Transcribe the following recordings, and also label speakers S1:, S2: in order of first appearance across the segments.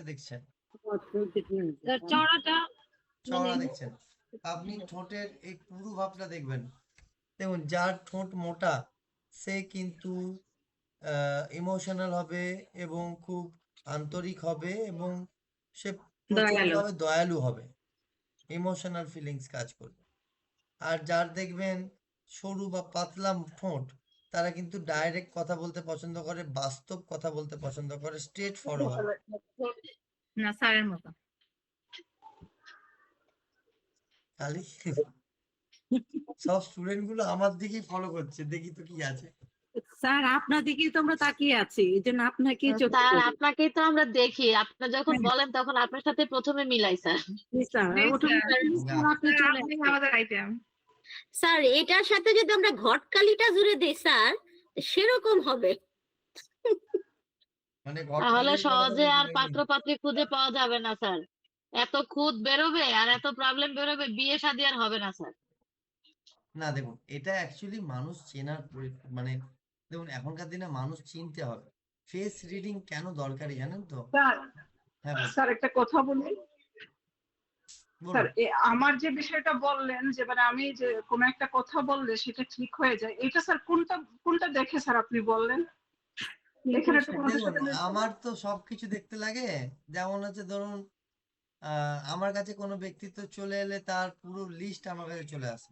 S1: দিকটা দেখছেন,
S2: চওড়াটা
S1: চওড়া দেখছেন, আপনি ঠোঁটের এই পুরু ভাবটা দেখবেন। দেখুন, যার ঠোঁট মোটা সে কিন্তু ইমোশনাল হবে এবং খুব আন্তরিক হবে এবং সে প্রচুরভাবে দয়ালু হবে, ইমোশনাল ফিলিংস কাজ করবে। আর যার দেখবেন সরু বা পাতলা ঠোঁট, তারা কিন্তু ডাইরেক্ট কথা বলতে পছন্দ করে, বাস্তব কথা বলতে পছন্দ করে, স্ট্রেট ফরওয়ার্ড।
S2: না স্যারের মতো।
S1: খালি সব স্টুডেন্ট গুলো আমার দিকেই ফলো করছে, দেখি তো কি আছে।
S3: স্যার আপনার দিকেই তো আমরা তাকিয়ে আছি, এই জন্য আপনাকে
S4: স্যার আপনাকেই তো আমরা দেখি, আপনি যখন বলেন তখন আপনার সাথে প্রথমে মিলাই স্যার।
S2: আমাদের আইটেম
S5: স্যার এটার সাথে যদি আমরা ঘটকালিটা জুড়ে দেই স্যার, সেরকম হবে।
S1: মানে
S4: তাহলে সহজে আর পাত্র পাত্রী খুঁজে পাওয়া যাবে না স্যার, এত খুদ বেরোবে আর এত প্রবলেম বেরোবে, বিয়ে শাদী আর হবে না স্যার।
S1: না দেখুন, এটা অ্যাকচুয়ালি মানুষ চেনার মানে দেখুন, এখনকার দিনে মানুষ চিনতে হবে। ফেস রিডিং কেন দরকারি জানেন তো? হ্যাঁ
S6: স্যার একটা কথা বলি স্যার, আমার যে বিষয়টা বললেন যে মানে আমি যে কোনো একটা কথা বললে সেটা ঠিক হয়ে যায়, এটা স্যার কোনটা দেখে স্যার আপনি বললেন?
S1: আমার তো সবকিছু দেখতে লাগে। যেমন হচ্ছে ধরুন, আমার কাছে কোনো ব্যক্তিত্ব চলে এলে তার পুরো লিস্ট আমার কাছে চলে আসে,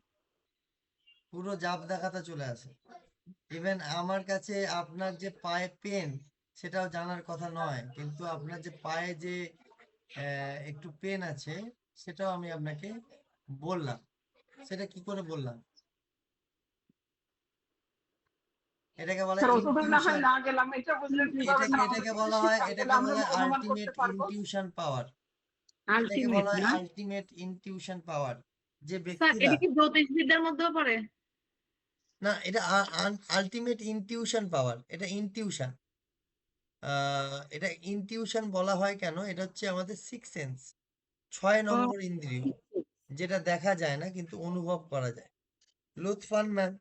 S1: পুরো জাপ দেখাতে চলে আসে। ইভেন আমার কাছে আপনার যে পায়ে পেন সেটাও জানার কথা নয়, কিন্তু আপনার যে পায়ে যে একটু পেন আছে সেটাও আমি আপনাকে বললাম। সেটা কি করে বললাম? এটাকে বলা হয় এটাকে বলা হয় আলটিমেট ইনটিউশন পাওয়ার। এটাকে বলা হয় আলটিমেট ইনটিউশন পাওয়ার। যে ব্যক্তিরা,
S2: এটা কি জ্যোতিষবিদ্যার মধ্যেও পড়ে?
S1: না, এটা আলটিমেট ইনটিউশন পাওয়ার, এটা ইনটিউশন। এটা ইনটিউশন বলা হয় কেন? এটা হচ্ছে আমাদের সিক্স সেন্স, 6 নম্বর ইন্দ্রিয়, যেটা দেখা যায় না কিন্তু অনুভব করা যায়। লুৎফান ম্যাম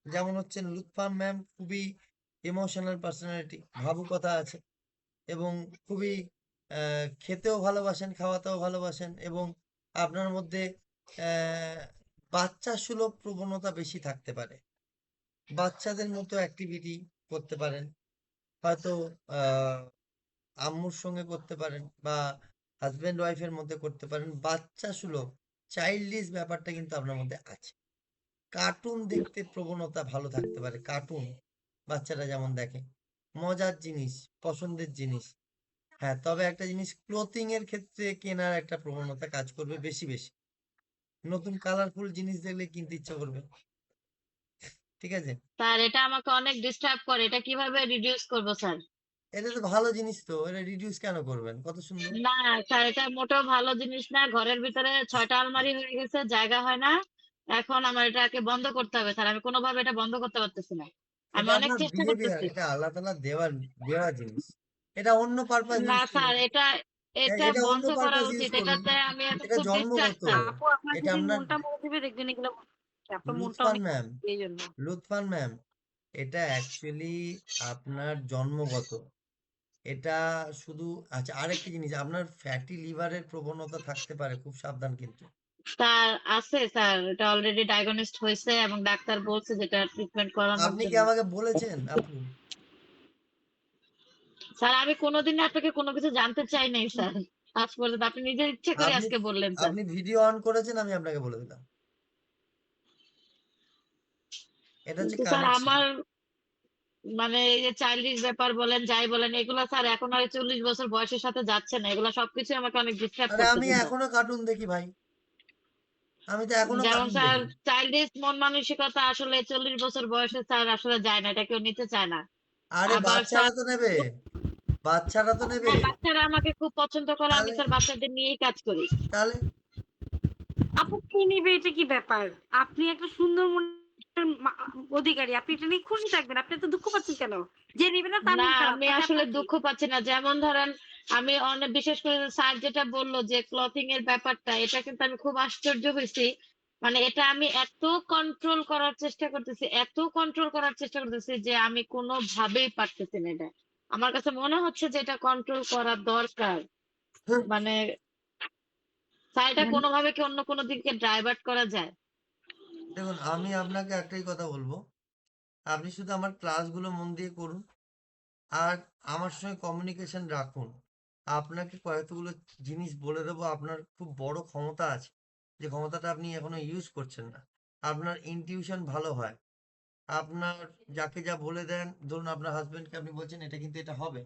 S1: যেমন হচ্ছেন, লুৎফান ম্যাম খুবই ইমোশনাল পার্সোনালিটি, ভাবুকতা আছে এবং খুবই খেতেও ভালোবাসেন, খাওয়াতেও ভালোবাসেন এবং আপনার মধ্যে বাচ্চা সুলভ প্রবণতা বেশি থাকতে পারে। বাচ্চাদের মতো অ্যাক্টিভিটি করতে পারেন, হয়তো আম্মুর সঙ্গে করতে পারেন বা হাজব্যান্ড ওয়াইফের মধ্যে করতে পারেন। বাচ্চা সুলভ চাইল্ডিশ ব্যাপারটা কিন্তু আপনার মধ্যে আছে। কার্টুন দেখতে প্রবণতা ভালো থাকতে পারে, কার্টুন বাচ্চারা যেমন দেখে, মজার জিনিস, পছন্দের জিনিস। হ্যাঁ, তবে একটা জিনিস, ক্লোথিং এর ক্ষেত্রে কেনার একটা প্রবণতা কাজ করবে বেশি বেশি। নতুন কালারফুল জিনিস দেখলে কিনতে ইচ্ছা করবে। ঠিক আছে
S4: স্যার, এটা আমাকে অনেক ডিস্টার্ব করে, এটা কিভাবে রিডিউস করব স্যার?
S1: এটা তো ভালো জিনিস, তো এটা রিডিউস কেন করবেন? কত সুন্দর।
S4: না স্যার, এটা মোটেও ভালো জিনিস না। ঘরের ভিতরে 6টা আলমারি হয়ে গেছে, জায়গা হয় না। এখন আমার এটাকে বন্ধ করতে হবে স্যার, আমি কোনোভাবে এটা বন্ধ করতে পারতেছি না। আমি
S1: এটা
S4: অনেক
S1: আপনার
S4: চেষ্টা
S1: বিহেভিয়ার,
S4: করতেছি।
S1: এটা আল্লাহ তাআলা দেওয়া জিনিস। এটা অন্য পারপাস
S4: না
S1: ইউজ
S4: স্যার,
S1: করুন।
S4: এটা
S1: এটা অন্য
S4: বন্ধ করা
S1: পারপাস ইউজ
S4: উচিত,
S1: করুন।
S4: এটাতে আমি এখন
S1: এটা
S4: খুব ডিস্ট্রাক্ট
S1: জন্মগত।
S4: স্যার।
S3: আপু আপনার
S1: এটা
S3: যদি
S1: আপনার
S3: মনটা মরে দিবে দেখবেন এগুলো আপনার মনটা
S1: লুৎফান
S3: অনেক
S1: ম্যাম,
S3: এই জন্য।
S1: লুৎফান ম্যাম, এটা অ্যাকচুয়ালি আপনার জন্মগত। এটা শুধু, আচ্ছা আরেকটা জিনিস, আপনার ফ্যাটি লিভারের প্রবণতা থাকতে পারে, খুব সাবধান কিন্তু।
S4: স্যার আছে স্যার, এটা অলরেডি ডায়াগনোসড হয়েছে এবং ডাক্তার বলছে যেটা ট্রিটমেন্ট করানোর
S1: আপনি কি
S4: জন্য।
S1: আমাকে বলেছেন আপু?
S4: স্যার, আমি কোনোদিন আপনাকে কোনো কিছু জানতে চাই নাই স্যার, আজ পর্যন্ত। আপনি নিজের ইচ্ছে করে
S1: আপনি
S4: আজকে বললেন স্যার।
S1: আপনি ভিডিও অন করেছেন, আমি আপনাকে বলে দিলাম। এটা হচ্ছে
S4: কিন্তু স্যার
S1: কানেকশন।
S4: আমার মানে এই যে চাইল্ডিশ ব্যাপার বলেন যাই বলেন, এগুলো স্যার এখন আর 40 বছর বয়সের সাথে যাচ্ছে না, এগুলো সবকিছু আমাকে অনেক ডিস্টার্ব
S1: আরে আমি
S4: করতেছে স্যার।
S1: এখনো কার্টুন দেখি ভাই, আমি তো এখনো
S4: যেমন
S1: কার্টুন
S4: স্যার,
S1: দেখি।
S4: চাইল্ডিশ মন মানসিকতা আসলে 40 বছর বয়সে স্যার আসলে যায় না, এটা কেউ নিতে চায় না।
S1: আরে
S4: আবার
S1: বাচ্চারা
S4: স্যার,
S1: তো নেবে, বাচ্চারা তো নেবে।
S4: হ্যাঁ, বাচ্চারা আমাকে খুব পছন্দ করে, আমি
S1: তাহলে
S4: স্যার বাচ্চাদের নিয়েই কাজ করি।
S1: তাহলে
S3: আপু কি নিবে, এটা কি ব্যাপার? আপনি একটা সুন্দর মনের অধিকারী, আপনি এটা নিয়ে খুশি থাকবেন, আপনি তো দুঃখ পাচ্ছেন কেন? যে নিবে না তার
S4: না,
S3: মন খারাপ,
S4: আমি
S3: তাতে
S4: আসলে
S3: আপনার কি?
S4: দুঃখ পাচ্ছি না। যেমন ধরেন, আমি অনেক বিশেষ করে স্যার যেটা বললো যে ক্লথিং এর ব্যাপারটা, এটা কিন্তু আমি খুব আশ্চর্য হয়েছি। মানে এটা আমি এত কন্ট্রোল করার চেষ্টা করতেছি, এত কন্ট্রোল করার চেষ্টা করতেছি যে আমি কোনোভাবেই পারতেছি না। এটা আমার কাছে মনে হচ্ছে যে এটা কন্ট্রোল করা দরকার। মানে স্যার এটা
S6: মানে
S4: কোনোভাবে কি অন্য কোনো দিকে ডাইভার্ট করা যায়?
S1: দেখুন, আমি আপনাকে একটাই কথা বলবো, আপনি শুধু আমার ক্লাসগুলো মন দিয়ে করুন আর আমার সঙ্গে কমিউনিকেশন রাখুন। আপনাকে কয়েকগুলো জিনিস বলে দেবো, আপনার খুব বড় ক্ষমতা আছে, যে ক্ষমতাটা আপনি এখনো ইউজ করছেন না। আপনার ইনটিউশন ভালো হয়, আপনার যাকে যা বলে দেন, ধরুন আপনার হাজবেন্ডকে আপনি বলছেন এটা কিন্তু এটা হবে,